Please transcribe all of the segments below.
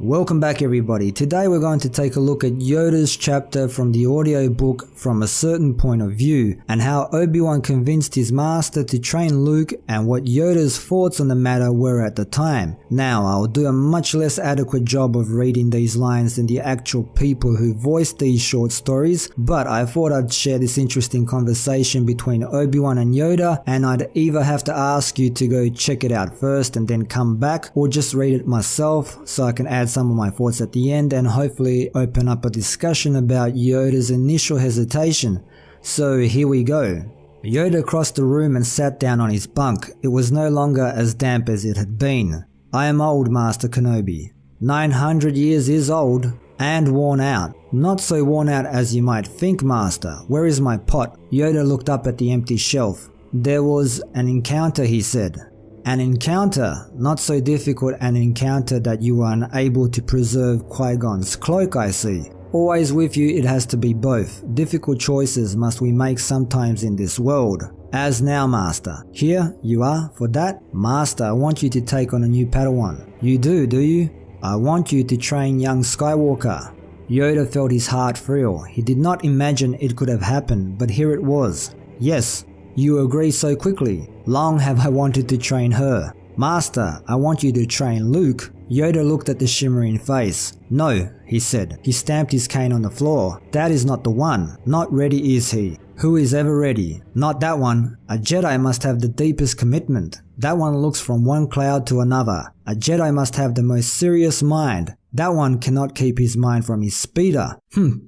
Welcome back everybody. Today we're going to take a look at Yoda's chapter from the audiobook From a Certain Point of View, and how Obi-Wan convinced his master to train Luke and what Yoda's thoughts on the matter were at the time. Now I'll do a much less adequate job of reading these lines than the actual people who voiced these short stories, but I thought I'd share this interesting conversation between Obi-Wan and Yoda, and I'd either have to ask you to go check it out first and then come back, or just read it myself so I can add some of my thoughts at the end and hopefully open up a discussion about Yoda's initial hesitation. So here we go. Yoda crossed the room and sat down on his bunk. It was no longer as damp as it had been. I am old, Master Kenobi. 900 years is old and worn out. Not so worn out as you might think, Master. Where is my pot? Yoda looked up at the empty shelf. There was an encounter, he said. An encounter, not so difficult an encounter that you were unable to preserve Qui-Gon's cloak, I see. Always with you it has to be both. Difficult choices must we make sometimes in this world. As now, Master. Here you are for that? Master, I want you to take on a new Padawan. You do you? I want you to train young Skywalker. Yoda felt his heart thrill. He did not imagine it could have happened, but here it was. Yes. You agree so quickly. Long have I wanted to train her. Master, I want you to train Luke. Yoda looked at the shimmering face. No, he said. He stamped his cane on the floor. That is not the one. Not ready is he. Who is ever ready? Not that one. A Jedi must have the deepest commitment. That one looks from one cloud to another. A Jedi must have the most serious mind. That one cannot keep his mind from his speeder.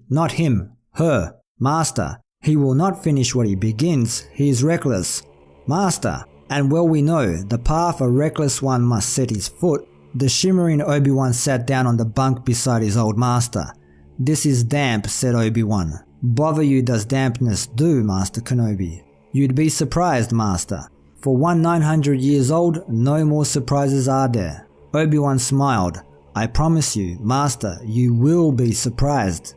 Not him. Her. Master. He will not finish what he begins. He is reckless. Master, and well we know, the path a reckless one must set his foot. The shimmering Obi-Wan sat down on the bunk beside his old master. This is damp, said Obi-Wan. Bother you does dampness do, Master Kenobi. You'd be surprised, Master. For one 900 years old, no more surprises are there. Obi-Wan smiled. I promise you, Master, you will be surprised.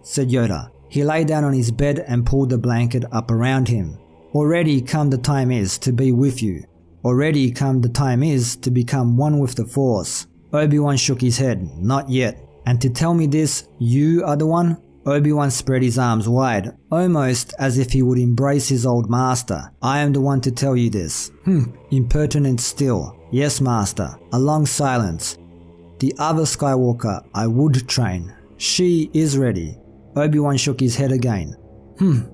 Said Yoda. He lay down on his bed and pulled the blanket up around him. Already come the time is to be with you. Already come the time is to become one with the Force. Obi-Wan shook his head. Not yet. And to tell me this, you are the one? Obi-Wan spread his arms wide, almost as if he would embrace his old master. I am the one to tell you this. Impertinent still. Yes, Master. A long silence. The other Skywalker I would train. She is ready. Obi-Wan shook his head again.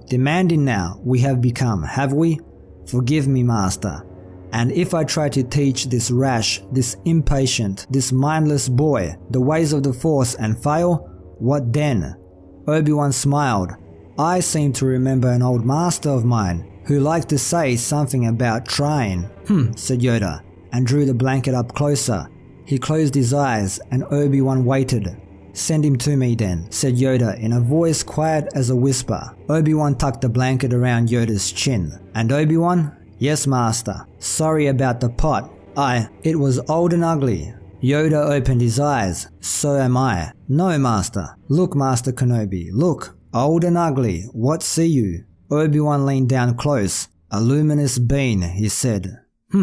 Demanding now we have become, have we? Forgive me, Master. And if I try to teach this rash, this impatient, this mindless boy the ways of the Force and fail, what then? Obi-Wan smiled. I seem to remember an old master of mine who liked to say something about trying. Said Yoda, and drew the blanket up closer. He closed his eyes and Obi-Wan waited. Send him to me then, said Yoda in a voice quiet as a whisper. Obi-Wan tucked the blanket around Yoda's chin. And Obi-Wan? Yes, Master. Sorry about the pot. It was old and ugly. Yoda opened his eyes. So am I. No, Master. Look, Master Kenobi, look. Old and ugly. What see you? Obi-Wan leaned down close. A luminous being, he said.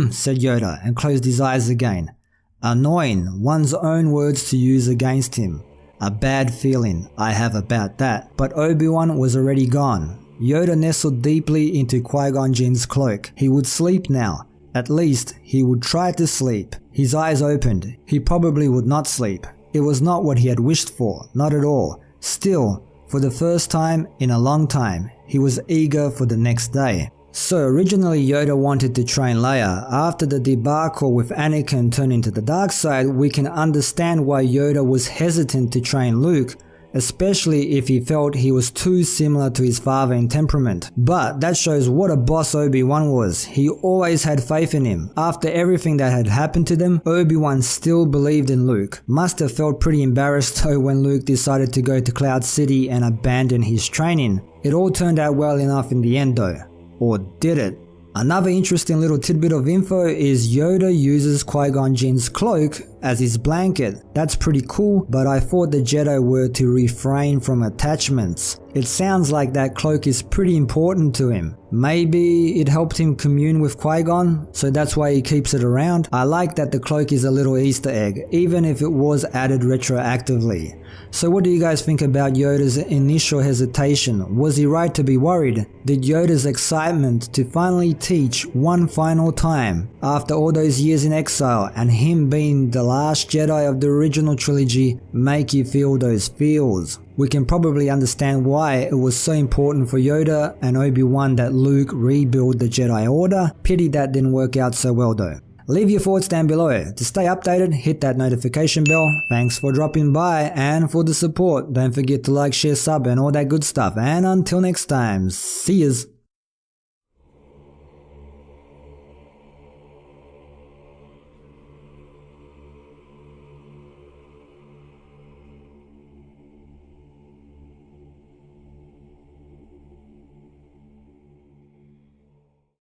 Said Yoda and closed his eyes again. Annoying, one's own words to use against him. A bad feeling I have about that. But Obi-Wan was already gone. Yoda nestled deeply into Qui-Gon Jinn's cloak. He would sleep now. At least, he would try to sleep. His eyes opened. He probably would not sleep. It was not what he had wished for, not at all. Still, for the first time in a long time, he was eager for the next day. So originally Yoda wanted to train Leia. After the debacle with Anakin turning to the dark side, we can understand why Yoda was hesitant to train Luke, especially if he felt he was too similar to his father in temperament. But that shows what a boss Obi-Wan was. He always had faith in him. After everything that had happened to them, Obi-Wan still believed in Luke. Must have felt pretty embarrassed though when Luke decided to go to Cloud City and abandon his training. It all turned out well enough in the end though. Or did it? Another interesting little tidbit of info is Yoda uses Qui-Gon Jinn's cloak as his blanket. That's pretty cool, but I thought the Jedi were to refrain from attachments. It sounds like that cloak is pretty important to him. Maybe it helped him commune with Qui-Gon, so that's why he keeps it around. I like that the cloak is a little Easter egg, even if it was added retroactively. So what do you guys think about Yoda's initial hesitation? Was he right to be worried? Did Yoda's excitement to finally teach one final time, after all those years in exile and him being the last Jedi of the original trilogy, make you feel those feels? We can probably understand why it was so important for Yoda and Obi-Wan that Luke rebuild the Jedi Order. Pity that didn't work out so well though. Leave your thoughts down below. To stay updated, hit that notification bell. Thanks for dropping by and for the support. Don't forget to like, share, sub and all that good stuff. And until next time, see yas.